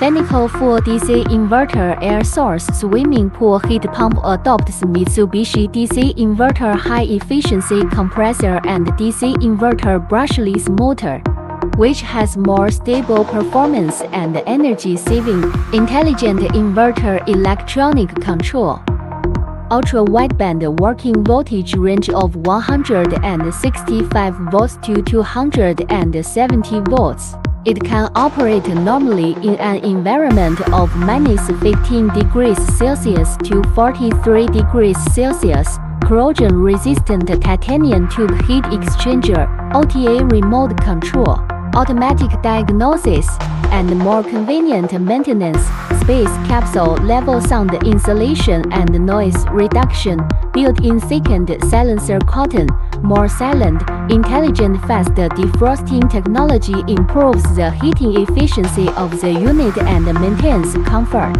Feneco full DC inverter air source swimming pool heat pump adopts Mitsubishi DC inverter high-efficiency compressor and DC inverter brushless motor, which has more stable performance and energy-saving. Intelligent inverter electronic control. Ultra-wideband working voltage range of 165 volts to 270 volts. It can operate normally in an environment of -15 degrees Celsius to 43 degrees Celsius. Corrosion-resistant titanium tube heat exchanger, OTA remote control, automatic diagnosis, and more convenient maintenance. Space capsule-level sound insulation and noise reduction. Built-in thickened silencer cotton, more silent, intelligent fast defrosting technology improves the heating efficiency of the unit and maintains comfort.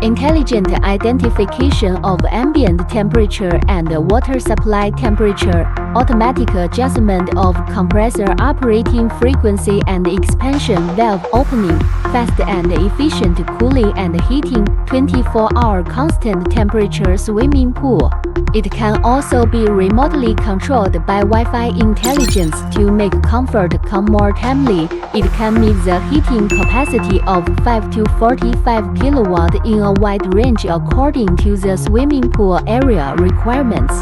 Intelligent identification of ambient temperature and water supply temperature, automatic adjustment of compressor operating frequency and expansion valve opening, fast and efficient cooling and heating, 24-hour constant temperature swimming pool. It can also be remotely controlled by Wi-Fi intelligence to make comfort come more timely. It can meet the heating capacity of 5 to 45 kW in a wide range according to the swimming pool area requirements.